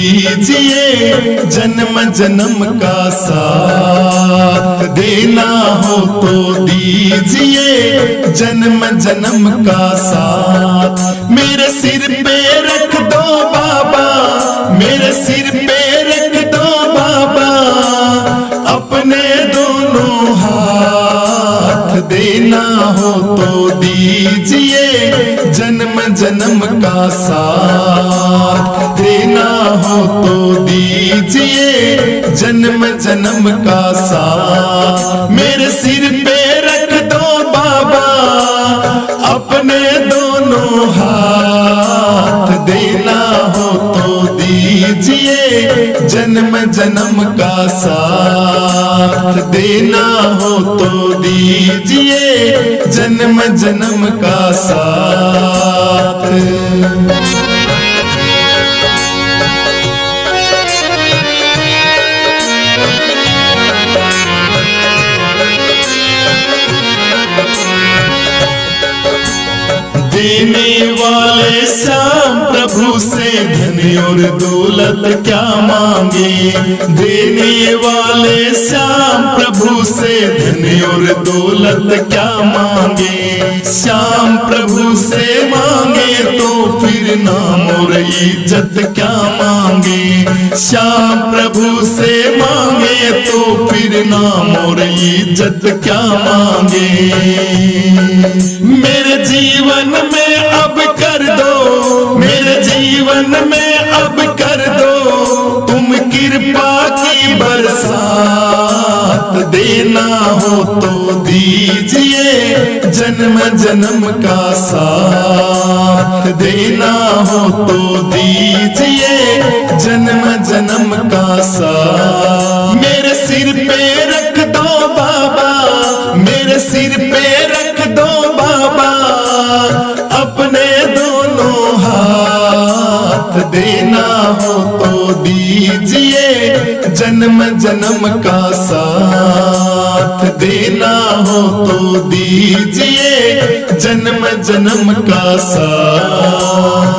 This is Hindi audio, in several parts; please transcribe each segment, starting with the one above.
दीजिए, जन्म जन्म का साथ देना हो तो दीजिए, जन्म जन्म का साथ। मेरे सिर पे रख दो बाबा, मेरे सिर पे रख दो बाबा, अपने दोनों हाथ देना हो तो दीजिए, जन्म जन्म का साथ देना हो तो दीजिए, जन्म जन्म का साथ। मेरे सिर पे रख दो बाबा, अपने दोनों हाथ देना हो तो दीजिए, जन्म जन्म का साथ देना हो तो दीजिए, जन्म जन्म का साथ। देने वाले श्याम प्रभु से धन और दौलत क्या मांगे, देने वाले श्याम प्रभु से धन और दौलत क्या मांगे। श्याम प्रभु से मांगे तो फिर नाम और इज्जत क्या मांगे, श्याम प्रभु से मांगे तो फिर नाम और इज्जत क्या मांगे। मेरे जीवन में अब कर दो, मेरे जीवन में अब कर दो तुम कृपा की बरसात, देना हो तो दीजिए, जन्म जन्म का साथ देना हो तो दीजिए, जन्म जन्म का साथ। मेरे सिर पे रख दो बाबा, मेरे सिर पे रख दो बाबा, अपने दोनों हाथ देना हो तो दीजिए, जन्म जन्म का साथ देना हो तो दीजिए, जन्म जन्म का साथ।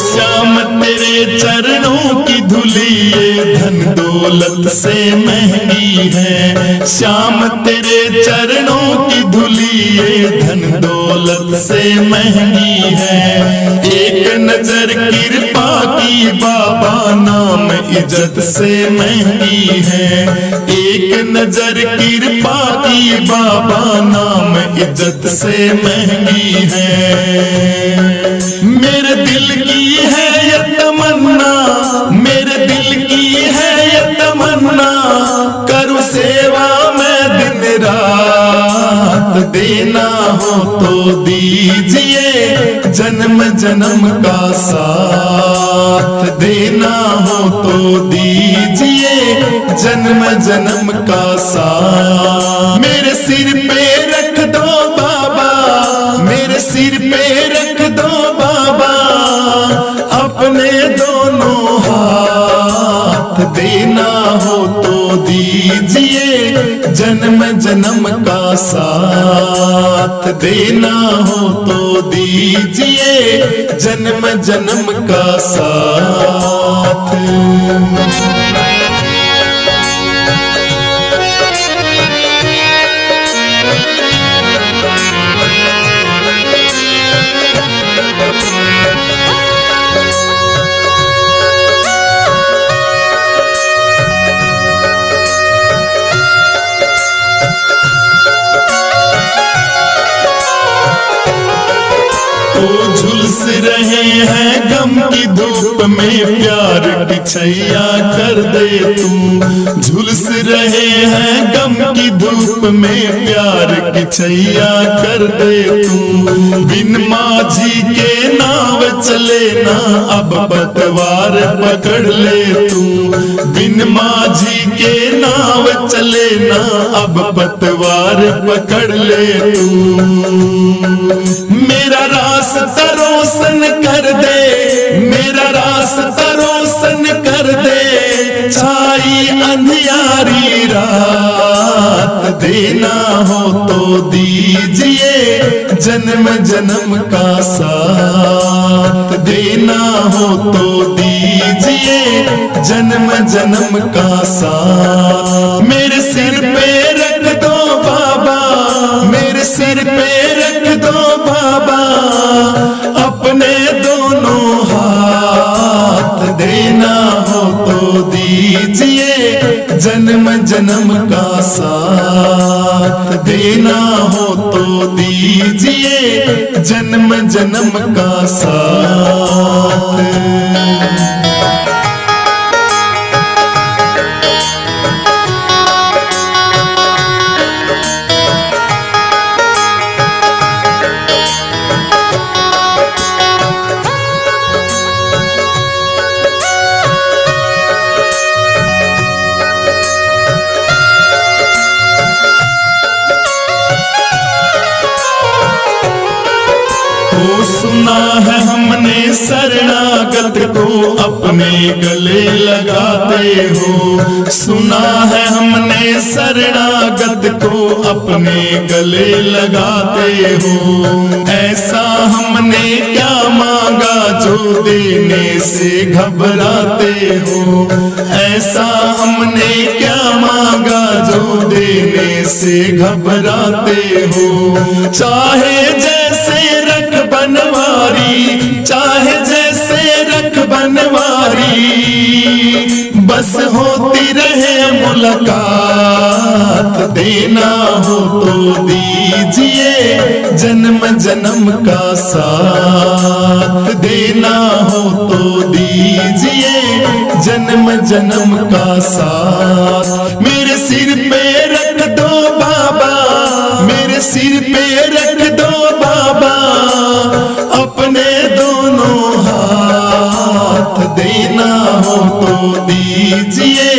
श्याम तेरे चरणों की धूली ये धन दौलत से महंगी है, श्याम तेरे चरणों की धूली ये धन दौलत से महंगी है। एक नजर कृपा की बाबा नाम इज्जत से महंगी है, एक नजर कृपा की बाबा नाम इज्जत से महंगी है। मेरे दिल की है ये तमन्ना, मेरे दिल की है ये तमन्ना, करूं सेवा में दिन रात, देना हो तो दीजिए, जन्म जन्म का साथ देना हो तो दीजिए, जन्म जन्म का साथ। मेरे सिर पे रख दो बाबा, मेरे सिर पे रख दो बाबा, अपने दोनों हाथ देना हो तो दीजिए, जन्म जन्म का साथ देना हो तो दीजिए, जन्म जन्म का साथ। झुलस रहे हैं गम की धूप में, प्यार की छैया कर दे तू। झुलस रहे हैं गम की धूप में, प्यार की छैया कर दे तू। बिन माझी के नाव चले ना, अब पतवार पकड़ ले तू। बिन बिन माझी के नाव चले ना, अब पतवार पकड़ ले तू। मेरा रास्ता रोशन कर दे, मेरा रास्ता रोशन कर दे, छाई अंधियारी रात। देना हो तो दीजिए जन्म जन्म का साथ, देना हो तो दीजिए जन्म जन्म का साथ। मेरे सिर पे रख दो बाबा, मेरे सिर पे रख दो बाबा, अपने दोनों हाथ। देना हो तो दीजिए जन्म जन्म का साथ, देना हो तो दीजिए जन्म जन्म का साथ। सुना है हमने शरणागत को अपने गले लगाते हो, सुना है हमने शरणागत को अपने गले लगाते हो। ऐसा हमने क्या मांगा जो देने से घबराते हो, ऐसा हमने क्या मांगा जो देने से घबराते हो। चाहे जैसे रख बनवारी, चाहे जैसे रख बनवारी, बस होती रहे मुलाकात। देना हो तो दीजिए जन्म जन्म का साथ, देना हो तो दीजिए जन्म जन्म का साथ। मेरे सिर पे रख दो बाबा, मेरे सिर पे रख दो बाबा, अपने दोनों हाथ। देना हो तो दीजिए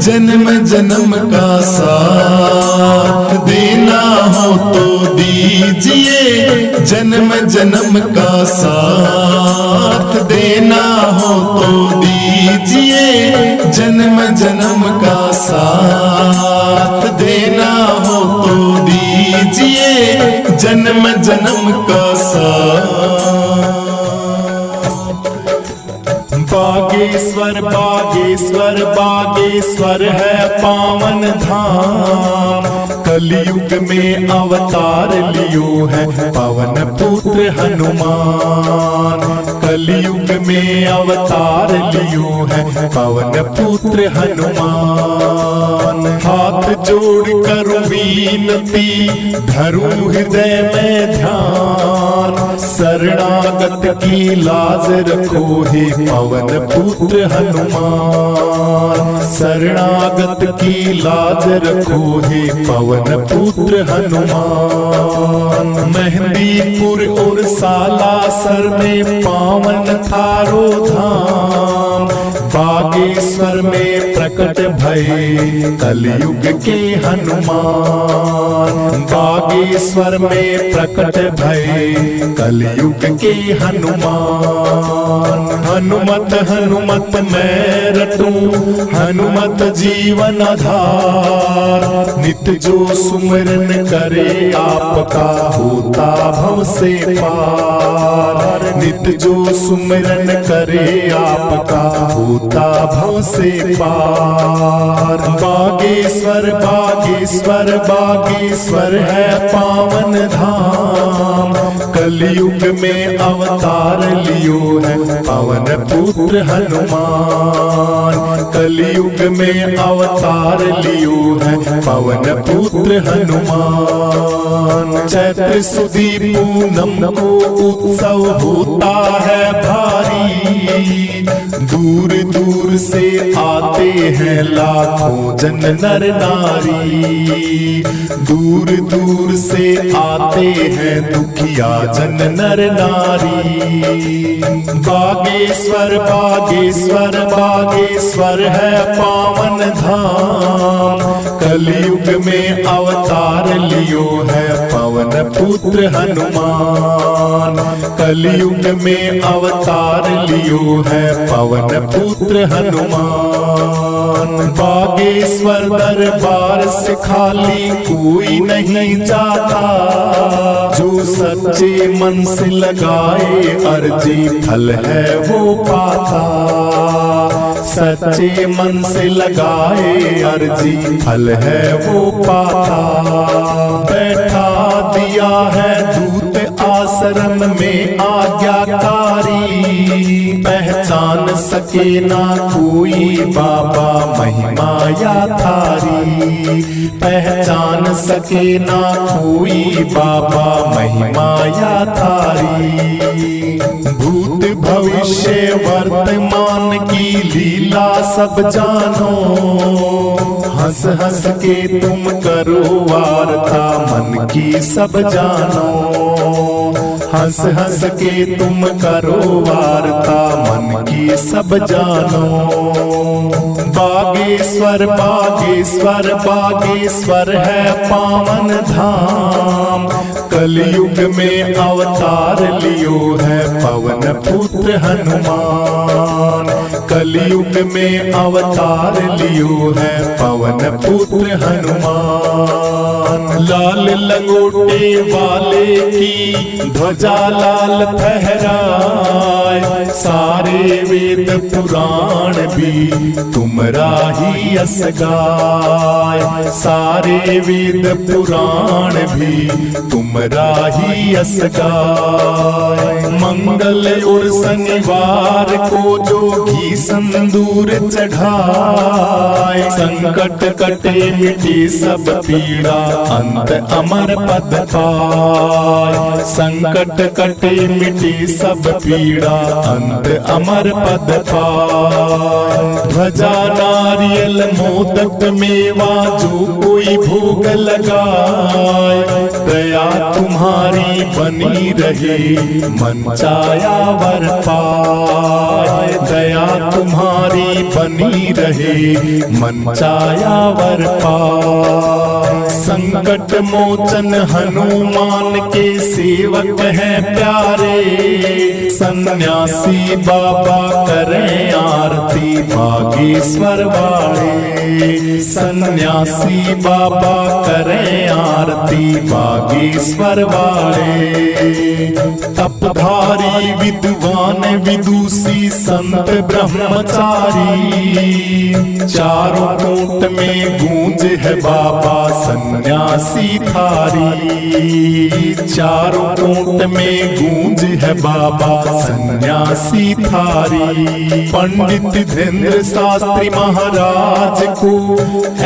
जन्म जन्म का साथ, देना हो तो दीजिए जन्म जन्म का साथ, देना हो तो दीजिए जन्म जन्म का साथ, देना हो तो दीजिए जन्म जन्म का साथ। बागेश्वर बागेश्वर बागेश्वर है पावन धाम, कलयुग में अवतार लियो है पवन पुत्र हनुमान। कलयुग में अवतार लियो है पवन पुत्र हनुमान। हाथ जोड़ कर विनती धरूं हृदय में ध्यान, शरणागत की लाज रखो हे पवन पुत्र हनुमान। शरणागत की लाज रखो हे पवन पुत्र हनुमान। मेहंदीपुर और सालासर में पावन थारो धाम, बागेश्वर में प्रकट भये कलयुग के हनुमान। बागेश्वर में प्रकट भये कलयुग के हनुमान। हनुमत हनुमत मैं रटूं हनुमत जीवन आधार, नित जो सुमिरन करे आपका होता भव से पार। नित जो सुमिरन करे आपका होता भव से पार। बागेश्वर बागेश्वर बागेश्वर है पावन धाम, कलयुग में अवतार लियो है पवन पुत्र हनुमान। कलयुग में अवतार लियो है पवन पुत्र हनुमान। चैत्र सुदी पूनम को उत्सव होता है भारी, दूर दूर से आते हैं लाखों जन नर नारी। दूर दूर से आते हैं दुखिया राजन नर नारी। बागेश्वर बागेश्वर बागेश्वर है पावन धाम, कलयुग में अवतार लियो है पवन पुत्र हनुमान। कलयुग में अवतार लियो है पवन पुत्र हनुमान। बागेश्वर दरबार से खाली कोई नहीं जाता, जो सच्चे मन से लगाए अर्जी फल है वो पाता। सच्चे मन से लगाए अर्जी फल है वो पाता। बैठा दिया है दूत आश्रम में आज्ञाकारी, पहचान सके ना कोई बाबा महिमा या थारी। पहचान सके ना कोई बाबा महिमा या थारी। भूत भविष्य वर्तमान की लीला सब जानो, हंस हंस के तुम करो वार्ता मन की सब जानो। हंस हंस के तुम करो वार्ता मन की सब जानो। बागेश्वर बागेश्वर बागेश्वर है पावन धाम, कलयुग में अवतार लियो है पवन पुत्र हनुमान। कलयुग में अवतार लियो है पवन पुत्र हनुमान। लाल लंगोटे वाले की ध्वजा लाल फहराए, सारे वेद पुराण भी तुमरा ही यश गाय। सारे वेद पुराण भी तुमरा ही यश गाय। मंगल और शनिवार को जो घी संदूर चढ़ाए, संकट कटे मिटे सब पीड़ा अंत अमर पद पाए। संकट कटे मिटे सब पीड़ा अंत अमर पद पाए। ध्वजा नारियल मोदक मेवा जो कोई भोग लगाए, दया तुम्हारी बनी रहे मन चाया वर पाए। दया तुम्हारी बनी रहे मन चाया वर पाए। संकट मोचन हनुमान के सेवक हैं प्यारे, सन्यासी बाबा करें आरती बागेश्वर वाले। सन्यासी बाबा करें आरती बागेश्वर वाले। तपधारी विद्वान विदुषी संत ब्रह्मचारी, चारों कोट में गूंज है बाबा सन्यासी थारी। चारों कोट में गूंज है बाबा सन्यासी थारी। पंडित धीरेन्द्र शास्त्री महाराज को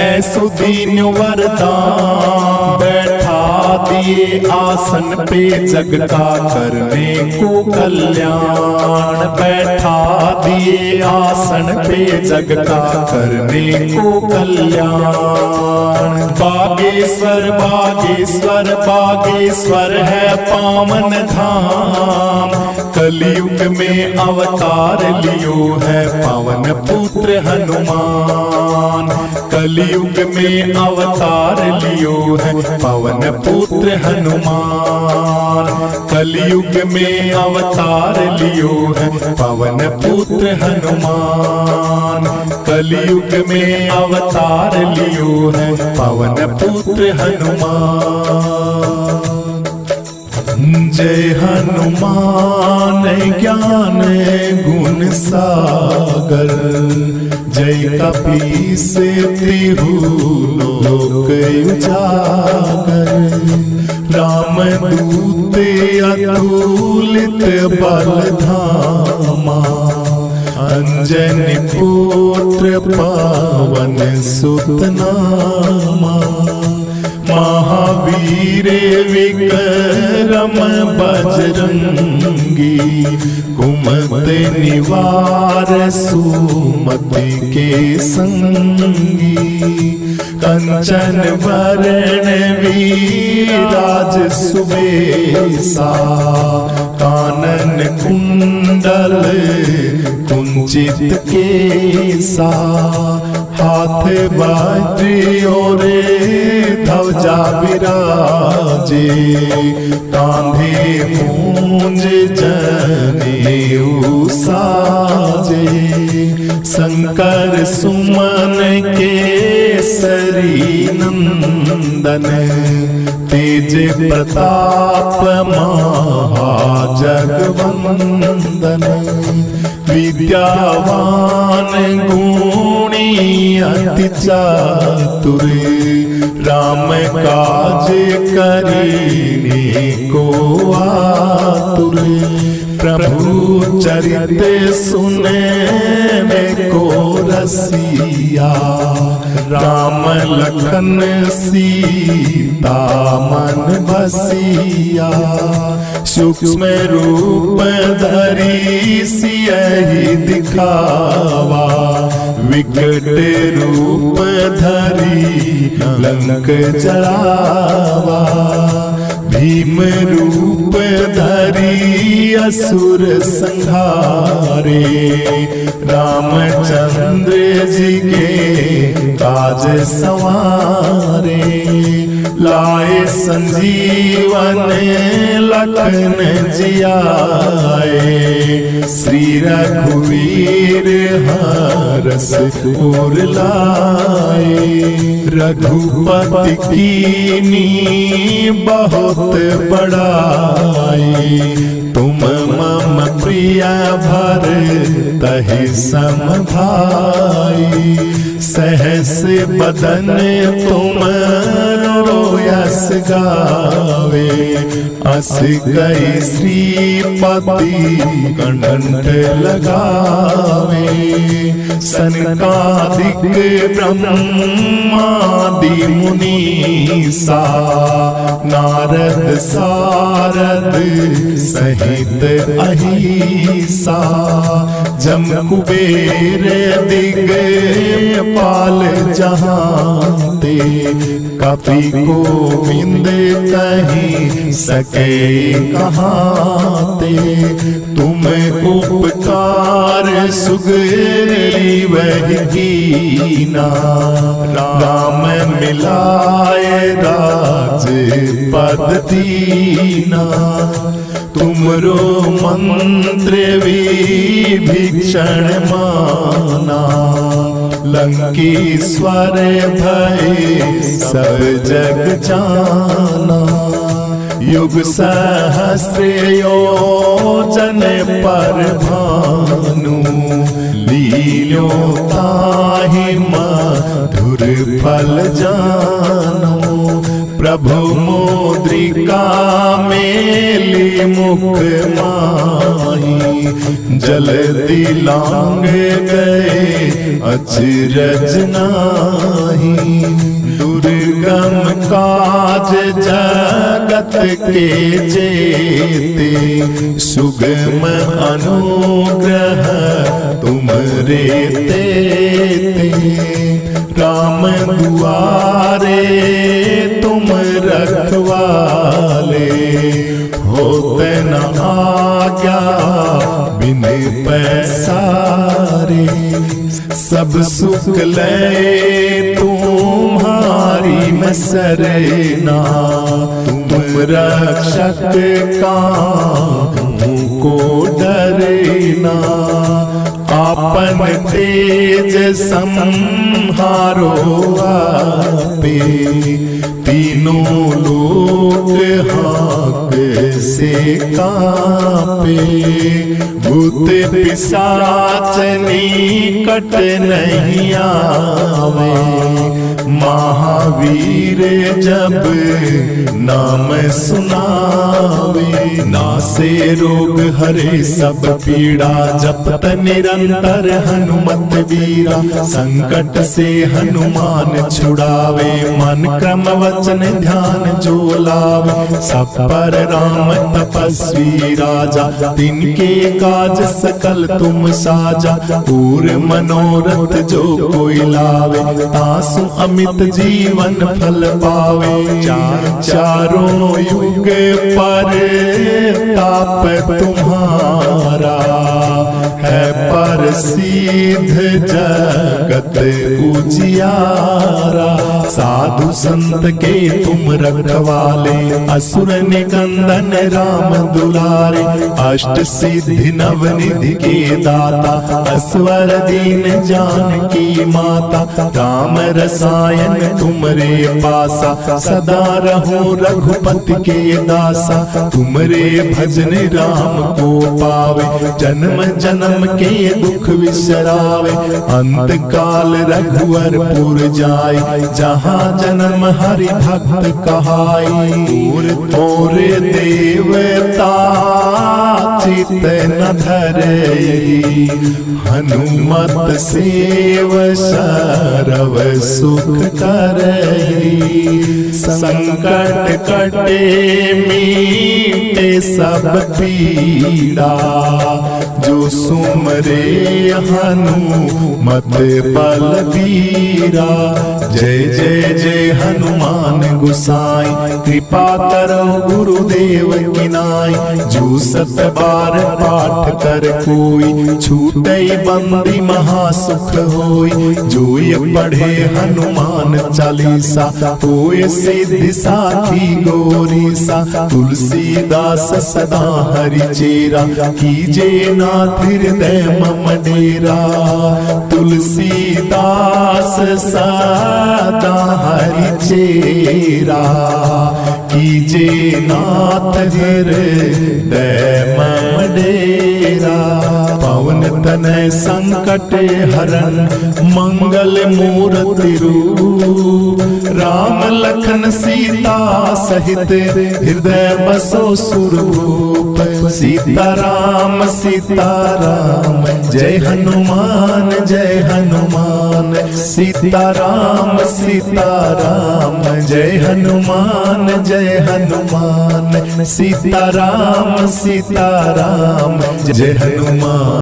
ऐसो दीन वरदान, बैठा दिए आसन पे जग का करने को कल्याण। बैठा दिए आसन पे जग का करने को कल्याण। बागेश्वर बागेश्वर बागेश्वर है पावन धाम, कलयुग में अवतार लियो है पवन पुत्र हनुमान। कलयुग में अवतार लियो है पवन पुत्र हनुमान। कलयुग में अवतार लियो है पवन पुत्र हनुमान। कलयुग में अवतार लियो है पवन पुत्र हनुमान। जय हनुमान ज्ञान गुण सागर, जय कपीस तिहु लोक उजागर। राम दूत अतुलित बल धामा, अंजनी पुत्र पावन सुत नामा। महावीर विक्रम बजरंगी, कुमति निवार सुमति के संगी। कंचन वरण विराज सुबेसा, कानन कुंडल कुंचित केसा, हाथ बाजो रे ध्वजा विराजे, कांधे मूंज जनेऊ साजे, शंकर सुमन केसरी नंदन, तेज प्रताप महाजगवंदन, विद्यावान गुणी अति चातुर, राम काज करीने को आतुर, प्रभु चरित सुने में को रसिया, राम लखन सीता मन बसिया, सूक्ष्म रूप धरी सियहि दिखावा, विकट रूप धरी लंक जलावा, भीम रूप धरी असुर संहारे, रामचंद्र जी के काज संवारे, लाए संजीवन लखन जियाए, श्री रघुवीर हरष उर लाए, रघुपति कीनी बहुत बड़ाई, तुम मम प्रिय भरतहि सम भाई, सहस बदन तुम रोयस गावे, अस गई श्रीपति कंठ लगावे, सनकादिक ब्रह्मादि मुनीसा, नारद सारद सहित अहिसा, जम कुबेर दिगपाल जहांते, कपि गोविंद कहीं सके कहाते, तुम उपकार सुग्रीव कीना, राम मिलाए राजपद दीना, तुमरो मंत्र विभीषण माना, लंकेश्वर भय सब जग जाना, युग सहस्र योजन पर भानु, लील्यो ताहि मधुर फल जानो, प्रभु मुद्रिका मेली मुख माही, जल्दी लांग गए अचरज नाही, दुर्गम काज जगत के जेते, सुगम अनुग्रह तुमरे तेते, राम दुआरे तुम रखवाले, होते न आज्ञा बिन पैसारे, सब सुख ले तुम्हारी मैं सरना, तुम रक्षक काहू को डरना, आपन तेज संहारो आपे, तीनों लोक हाक से कांपे, भूत पिशाच निकट नहीं आवे, महा महावीर जब नाम सुनावे, नासे रोग हरे सब पीड़ा, जपत निरंतर हनुमत वीरा, संकट से हनुमान छुड़ावे, मन क्रम वचन ध्यान जो लावे, सब पर राम तपस्वी राजा, तिनके काज सकल तुम साजा, पूर मनोरथ जो कोई लावे, तासु अमित जीवन फल पावे, चारों युग पर ताप तुम्हारा, है पर सिद्ध जगत उजियारा, साधु संत के तुम रखवाले, असुर निकंदन राम दुलारे, अष्ट सिद्धि नवनिधि के दाता, असवर दीन जानकी माता, राम रसायन तुमरे पासा, सदा रहो रघुपति के दासा, तुमरे भजन राम को पावे, जन्म जन्म के दुख विसरावे, अंत काल रघुवरपुर जाय, जहाँ जन्म हरि भक्त कहाई, और देवता चित न धरई, हनुमत सेव सरव सुख करई, संकट कटे मीटे सब पीड़ा, जो सुमरे हनुमत बलबीरा, जय जय जय हनुमान गोसाई, कृपा करो गुरुदेव की नाई, जो सत बार पाठ कर कोई, छूटई बंदी महासुख होई, जो ये पढ़े हनुमान चालीसा, होए सिद्धि साखी गौरीसा, तुलसीदास सदा हरि चेरा, कीजे नाथ हृदय मम डेरा, तुलसीदास सदा हरि चेरा, कीजे नाथ हृदय मम डेरा, पवन तनय संकट हरण मंगल मूर्ति रूप, राम लखन सीता सहित हृदय बसो सुरभूप, सीताराम सीताराम जय हनुमान जय हनुमान, सीताराम सीताराम जय हनुमान जय हनुमान, सीताराम सीताराम जय हनुमान।